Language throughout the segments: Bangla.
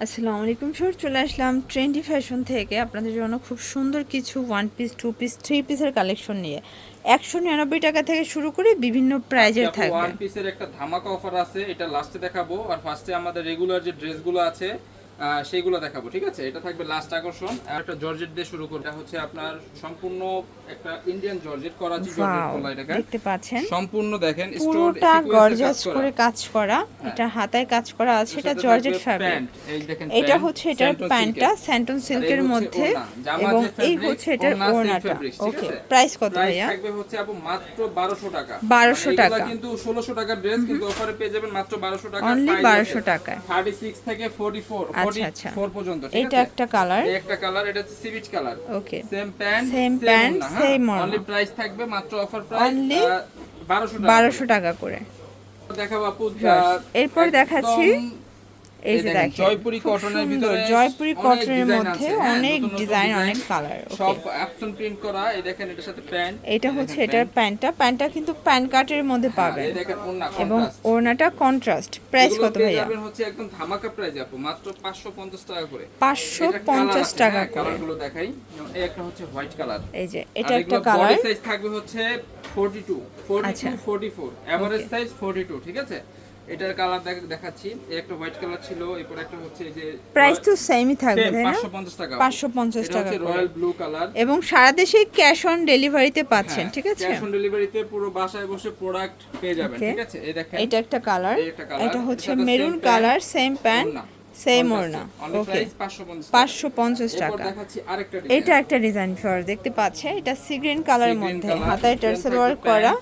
আসসালামু আলাইকুম স্যার, চলে আসলাম ট্রেন্ডি ফ্যাশন থেকে আপনাদের জন্য খুব সুন্দর কিছু one piece, two piece, three পিসের কালেকশন নিয়ে 199 টাকা থেকে শুরু করে বিভিন্ন আজকে প্রাইজের আপু থাকবে। ওয়ান পিসের একটা ধামাকা অফার আছে, এটা লাস্টে দেখাবো। আর ফার্স্টে আমাদের রেগুলার যে ড্রেসগুলো আছে সেইগুলো দেখাবো, ঠিক আছে? এটা থাকবে লাস্ট আকর্ষণ। আর একটা জর্জেট দিয়ে শুরু করব। এটা হচ্ছে আপনার সম্পূর্ণ একটা Indian georgette, Karachi georgette wow, বলা এটাকে। দেখতে পাচ্ছেন সম্পূর্ণ দেখেন স্টোন পুরোটা সিকোয়েন্সের কাজ গর্জিয়াস করা। করে কাজ করা। হ্যাঁ। এটা হাতায় কাজ করা আছে, এর এটা সাথে জর্জেট থাকবে ফ্যাব্রিক। প্যান্ট, এই দেখেন এটা প্যান্ট, হচ্ছে এটার স্যান্টন প্যান্টটা সিল্কের। স্যান্টন আর এই সিল্কের হচ্ছে মধ্যে, ওড়না, জামা এবং যে এই ফ্যাব্রিক, হচ্ছে এটার ওড়না সেম ওড়নাটা। ফ্যাব্রিক, ঠিক ওকে, আছে? প্রাইস কত প্রাইস ভাইয়া? থাকবে হচ্ছে আপু মাত্র 1200 টাকা। 1200 মানে এগুলা টাকা, কিন্তু 1600 টাকার ড্রেস, কিন্তু অফারে পেয়ে যাবেন মাত্র 1200 টাকা। অনলি সাইজ 1200 আছে টাকায়। 36 থেকে 44 আচ্ছা আচ্ছা, 44 পর্যন্ত, ঠিক এটা আছে? একটা কালার। এই একটা কালার, এটা হচ্ছে সিভিট colour. Okay, same pant same same pant ওড়না, হ্যাঁ। সেম ওড়না, অনলি প্রাইস থাকবে মাত্র অফার প্রাইস অনলি 1200 টাকা। 1200 টাকা করে। দেখাবো আপু, এরপর দেখাচ্ছি, এই যে দেখেন জয়পুরি খুব কটনের সুন্দর ভিতরে জয়পুরি অনেক কটনের ডিজাইন মধ্যে আছে, হ্যাঁ, অনেক নতুন নতুন ডিজাইন, ডিজাইন, অনেক কালার। সব ওকে, অ্যাকশন প্রিন্ট করা। এই দেখেন এটার সাথে প্যান্ট, এটা হচ্ছে এটার প্যান্টটা কিন্তু প্যান্ট কাটের মধ্যে পাবেন, এই দেখেন ওড়না এবং কন্ট্রাস্ট। ওড়নাটা কন্ট্রাস্ট। প্রাইস কত ভাইয়া? যাবেন হচ্ছে একদম ধামাকা প্রাইস আপু, মাত্র 550 টাকা করে। 550 টাকা করে। কালারগুলো দেখাই। এই একটা হচ্ছে হোয়াইট কালার, এই যে এটা আর একটা এগুলো কালার। বডি সাইজ থাকবে হচ্ছে 42 আচ্ছা, 44, এভারেজ সাইজ 42, ঠিক আছে? এটার কালার দেখাচ্ছি। এই একটা হোয়াইট কালার ছিল, এরপর একটা হচ্ছে এই যে প্রাইস তো সেমই থাকবে তাই না? 550 টাকা। 550 এটা টাকা হচ্ছে করে, রয়্যাল ব্লু কালার, এবং সারা দেশে ক্যাশ অন ডেলিভারিতে পাচ্ছেন, ঠিক আছে? ক্যাশ অন ডেলিভারিতে পুরো বাসায় বসে প্রোডাক্ট পেয়ে যাবেন, ওকে, ঠিক আছে? এই দেখেন এটা একটা কালার। এই একটা কালার, এটা হচ্ছে এর সাথে maroon same colour, pant, same pant ওড়না, সেম contrast, ওড়না। only ওকে, price 550 টাকা। 550 এরপর টাকা। দেখাচ্ছি আরেকটা এটা ডিজাইন। একটা ডিজাইন ফ্লাওয়ার দেখতে পাচ্ছেন, এটা সি গ্রিন কালারের Sea green মধ্যে color, হাতায় same টার্সেল থাকবে ওয়ার্ক করা,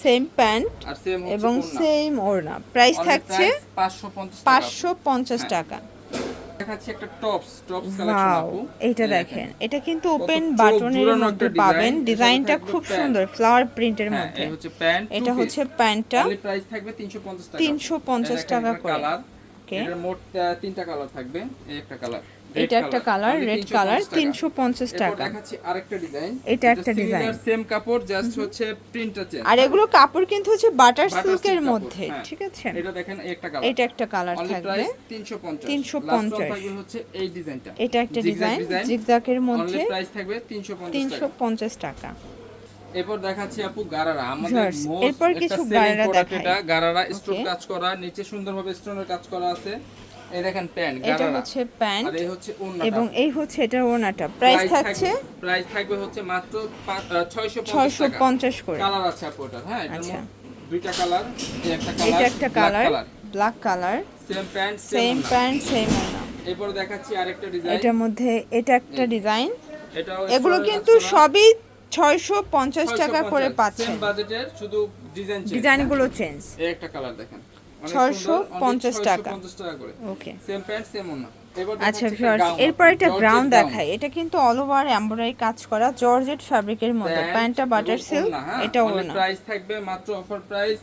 সেম প্যান্ট আর সেম হচ্ছে এবং ওড়না। সেম ওড়না। প্রাইস Only থাকছে price 550 টাকা। 550 হ্যাঁ। টাকা। দেখাচ্ছি একটা টপস কালেকশন ওয়াও, আপু। এটা এই দেখেন, এটা কিন্তু কত ওপেন চোখ বাটনের জুড়ানো মধ্যে একটা পাবেন। ডিজাইন, এর সাথে ডিজাইনটা থাকবে খুব প্যান্ট। সুন্দর ফ্লাওয়ার প্রিন্টের হ্যাঁ, মধ্যে। এই হচ্ছে প্যান্ট, এটা হচ্ছে প্যান্টটা, অনলি প্রাইস থাকবে 350 টাকা। 350 টাকা করে। কালার, ওকে, এটার মোট তিনটা কালার থাকবে। এই একটা কালার, এটা একটা কালার, রেড কালার, 350 এরপর টাকা। দেখাচ্ছি আরেকটা ডিজাইন। এটা একটা ডিজাইন, সেম কাপড়, জাস্ট হচ্ছে প্রিন্টটা চেঞ্জ। আর এগুলো কাপড় কিন্তু হচ্ছে বাটার সিল্কের silk কাপড়, মধ্যে, হ্যাঁ। ঠিক আছে? এটা দেখেন এই একটা কালার, এটা একটা কালার অনলি থাকবে, প্রাইস 350। 350 থাকবে হচ্ছে এই ডিজাইনটা, এটা একটা জিগজ্যাগ ডিজাইন জিগজ্যাগের অনলি মধ্যে, প্রাইস থাকবে 350 টাকা। 350 টাকা। এরপর দেখাচ্ছি আপু গারারা, আমাদের Viewers, মোস্ট এরপর একটা কিছু সেলিং গারারা প্রোডাক্ট। দেখাই। এটা গারারা স্টোন Okay. কাজ করা, নিচে সুন্দরভাবে স্টোনের কাজ করা আছে। এই দেখেন প্যান্ট এটা গারারা, হচ্ছে প্যান্ট আর এই হচ্ছে ওড়নাটা। এবং এই হচ্ছে এটার ওড়নাটা। প্রাইস থাকছে প্রাইস থাকবে হচ্ছে মাত্র 650 টাকা। 650 করে। কালার আছে আপু এটা, হ্যাঁ, এটার আচ্ছা, মধ্যে দুইটা কালার। এই একটা কালার, এটা একটা colour, black colour, same pant same ওড়না। প্যান্ট সেম ওড়না। এরপর দেখাচ্ছি আরেকটা ডিজাইন। এটার মধ্যে এটা একটা ডিজাইন। এটাও এগুলো স্টোনের কিন্তু কাজ করা। সবই 650 টাকা করে 650 পাচ্ছেন। সেম বাজেটের, শুধু ডিজাইন চেঞ্জ। ডিজাইনগুলো চেঞ্জ। এই একটা কালার দেখেন, অনেক 650 সুন্দর, টাকা। 650 টাকা করে। ওকে, সেম প্যান্ট সেম ওড়না। এবার আচ্ছা দেখাচ্ছি ভিউয়ার্স, gown, এরপর একটা জর্জেট গ্রাউন্ড gown। দেখাই। এটা কিন্তু অল ওভার এমব্রয়ডারি কাজ করা জর্জেট ফ্যাব্রিকের মধ্যে, প্যান্টটা বাটার সিল্ক, এটা ওড়না। প্রাইস থাকবে মাত্র অফার প্রাইস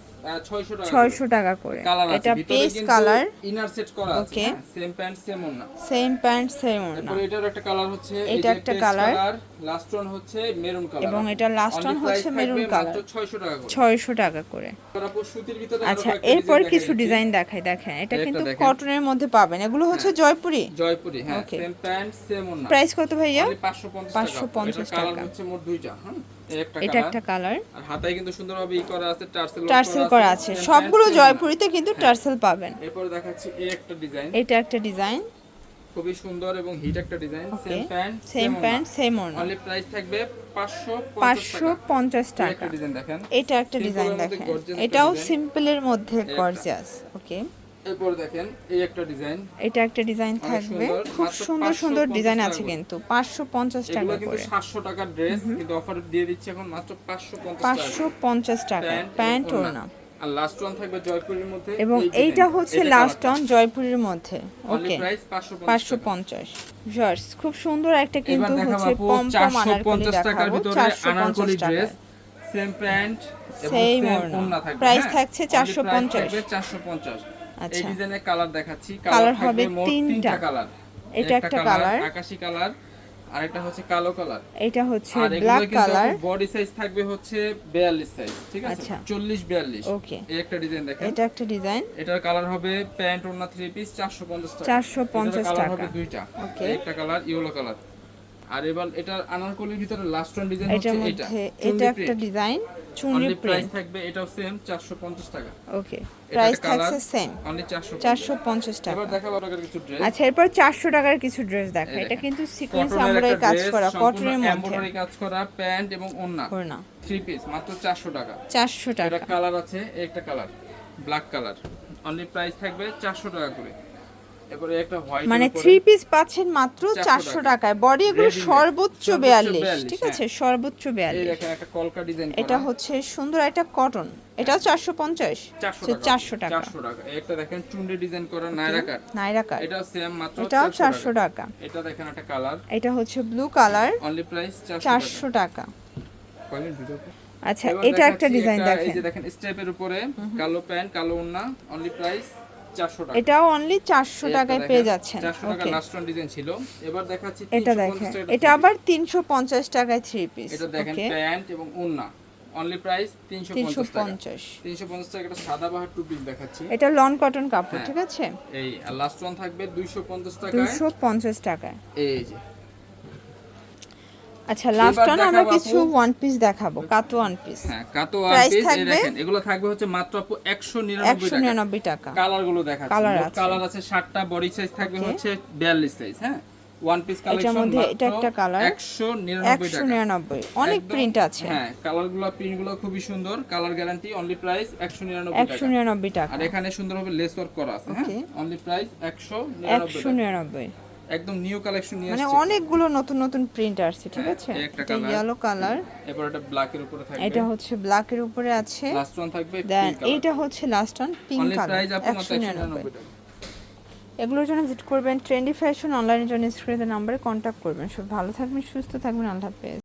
600 টাকা। 600 টাকা করে। কালার আছে, এটা ভিতরে পেস্ট কিন্তু কালার, ইনার সেট করা আছে, ওকে, সেম প্যান্ট সেম ওড়না। সেম প্যান্ট সেম ওড়না। তারপর এটার একটা কালার হচ্ছে এই এটা যে একটা পেস্ট কালার, লাস্ট ওয়ান হচ্ছে মেরুন কালার, এবং এটা লাস্ট ওয়ান হচ্ছে মেরুন কালার। মাত্র 600 টাকা করে। 600 টাকা করে। তারপর সুতির ভিতরে আরো আচ্ছা, কয়েকটা এরপর ডিজাইন কিছু দেখাই ডিজাইন দেখাই। দেখেন, এটা একটা কিন্তু দেখেন। কটনের মধ্যে পাবেন। এগুলো হচ্ছে জয়পুরি। জয়পুরি, হ্যাঁ, Okay. সেম প্যান্ট সেম ওড়না। প্রাইস কত ভাইয়া? অনলি 550 টাকা। 550 কালার টাকা। হচ্ছে মোট দুইটা, হ্যাঁ, এই একটা এটা কালার, একটা কালার, আর হাতায় কিন্তু সুন্দরভাবে ই করা আছে, টার্সেল করা আছে। same সবগুলো pant, same জয়পুরিতে কিন্তু হ্যাঁ। টার্সেল পাবেন। ওড়না। এরপর দেখাচ্ছি এই একটা ডিজাইন, এটা একটা ডিজাইন, খুবই সুন্দর এবং হিট একটা design, okay, same pant same pant same ওড়না। অনলি প্রাইস থাকবে 550 টাকা। 550 এই টাকা। একটা ডিজাইন দেখেন, এটা একটা Simple ডিজাইন এর মধ্যে দেখেন, gorgeous একটা এটাও design। সিম্পলের মধ্যে একটা। গর্জিয়াস। ওকে, এরপর দেখেন এই একটা ডিজাইন, এটা একটা ডিজাইন অনেক থাকবে। সুন্দর, খুব মাত্র সুন্দর সুন্দর 550 ডিজাইন টাকা আছে করে। কিন্তু 550 এগুলো টাকা কিন্তু করে। 700 টাকার ড্রেস, কিন্তু অফার দিয়ে দিচ্ছি এখন মাত্র 550 টাকা। 550 টাকা প্যান্ট ওড়না। আর লাস্ট ওয়ান থাকবে জয়পুরের মধ্যে, এবং এই এইটা design, হচ্ছে এটা লাস্ট colour অন জয়পুরের মধ্যে। অনলি ওকে, প্রাইস 550 টাকা। 550। ভিউয়ার্স, খুব সুন্দর একটা এবার কিন্তু দেখাবো হচ্ছে আপু পম পম আনারকলি 450 টাকার দেখাবো। ভিতরে 450 আনারকলি টাকা, ড্রেস, সেম প্যান্ট এবং সেম সেম ওড়না। ওড়না থাকবে। প্রাইস হ্যাঁ? থাকছে Only price 450। থাকবে 450। এই আচ্ছা, ডিজাইনের কালার দেখাচ্ছি, কালার কালার হবে থাকবে মোট তিনটা। তিনটা কালার। এটা একটা কালার, আকাশী কালার, আরেকটা হচ্ছে কালো কালার, এটা হচ্ছে আর ব্ল্যাক এগুলো কিন্তু কালার। বডি সাইজ থাকবে হচ্ছে 42 সাইজ, ঠিক আছে? আচ্ছা। 40 42। ওকে, এই একটা ডিজাইন দেখেন, এটা একটা ডিজাইন, এটার কালার হবে প্যান্ট ওড়না 3 পিস 450 টাকা। 450 এটার কালার টাকা। হবে দুইটা, ওকে। একটা কালার ইয়েলো কালার। আর এবার এটার আনারকলির ভিতরে লাস্ট ওয়ান ডিজাইন এটার হচ্ছে এটা, মধ্যে এটা একটা ডিজাইন চুনরি অনলি প্রাইস প্রিন্ট। থাকবে এটাও সেম 450 টাকা। ওকে, এটা প্রাইস একটা কালার, থাকছে সেম অনলি 450। 450 টাকা। এবার দেখাবো আপনাদের কিছু ড্রেস। আচ্ছা, এরপর 400 টাকার কিছু ড্রেস দেখা। এই এটা দেখেন। কিন্তু সিকোয়েন্স কটনের এমব্রয়ডারি একটা কাজ ড্রেস, করা, সম্পূর্ণ কটনের মধ্যে এমব্রয়ডারি কাজ করা, প্যান্ট এবং ওড়না ওড়না 3 পিস মাত্র 400 টাকা। 400 এটা টাকা। কালার আছে, একটা colour black colour, only price থাকবে 400 টাকা করে। এবারে একটা হোয়াইট, মানে 3 পিস পাচ্ছেন মাত্র 400 টাকায়। বডি এগুলো Ready-made, সর্বোচ্চ 42, ঠিক হ্যাঁ। আছে? সর্বোচ্চ এই 42। দেখেন একটা কলকা ডিজাইন করা, এটা হচ্ছে সুন্দর একটা কটন, এটাও 450, 400 টাকা। 400 টাকা। একটা দেখেন চুন্ডি ডিজাইন করা নায়রা কাট, নাইরা কাট, এটা সেম মাত্র এটাও 400 400 টাকা। টাকা। এটা দেখেন একটা কালার, এটা হচ্ছে ব্লু কালার, অনলি প্রাইস 400 টাকা। 400 টাকা। কয় মিনিট ভিডিও? আচ্ছা, এবার এটা একটা দেখাচ্ছি ডিজাইন এই দেখেন, যে দেখেন স্টেপের উপরে কালো প্যান্ট কালো ওড়না, অনলি প্রাইস 400 টাকা। এটাও অনলি 400 টাকায় পেয়ে যাচ্ছেন। 400 টাকা ওকে, লাস্ট ওয়ান ডিজাইন ছিল। এবার দেখাচ্ছি এটা 350 দেখেন, টাকা। এটা আবার 350 টাকায় 3 পিস। এটা দেখেন ওকে, প্যান্ট এবং ওড়না, অনলি প্রাইস 350 টাকা। 350। 350 টাকা। একটা সাদা বাহার টু পিস দেখাচ্ছি, এটা লন কটন কাপড়, হ্যাঁ। ঠিক আছে? এই লাস্ট ওয়ান থাকবে 250 টাকায়। 250 টাকায়। এই যে আচ্ছা, লাস্ট এবার ওয়ান আমরা দেখাবো কিছু আপু। ওয়ান পিস দেখাবো, কাতো ওয়ান পিস। হ্যাঁ, কাতো ওয়ান Price পিস। এই থাকবে? দেখেন এগুলো থাকবে হচ্ছে মাত্র আপু 199 টাকা। 199 টাকা। কালার গুলো দেখাচ্ছি, কালার মোট আছে। কালার আছে 7টা, বডি সাইজ থাকবে Okay. হচ্ছে 42 সাইজ। হ্যাঁ, ওয়ান পিস এটার কালেকশন মধ্যে মাত্র এটা একটা কালার, 199 টাকা। 199, অনেক একদম, প্রিন্ট আছে। হ্যাঁ, কালারগুলো প্রিন্টগুলো খুবই সুন্দর, কালার গ্যারান্টি, অনলি প্রাইস 199 টাকা। 199 টাকা। আর এখানে সুন্দরভাবে লেস ওয়ার্ক করা আছে, হ্যাঁ, Okay. অনলি প্রাইস 199 টাকা। 199, একদম নিউ কালেকশন নিয়ে মানে আসছে। অনেকগুলো নতুন নতুন প্রিন্ট আসছে, ঠিক হ্যাঁ, আছে? এই একটা এটা colour। ইয়েলো কালার, এরপর এটা ব্ল্যাক এর উপরে থাকবে, এটা হচ্ছে ব্ল্যাক এর উপরে আছে, লাস্ট ওয়ান থাকবে দেন পিঙ্ক কালার। এইটা হচ্ছে last one pink only colour, price আপু মাত্র 199। 199 টাকা। এগুলোর জন্য ভিজিট করবেন ট্রেন্ডি ফ্যাশন, অনলাইনের জন্য স্ক্রিনের নাম্বারে কন্ট্যাক্ট করবেন। সব ভালো থাকবেন, সুস্থ থাকবেন, আল্লাহ হাফেজ।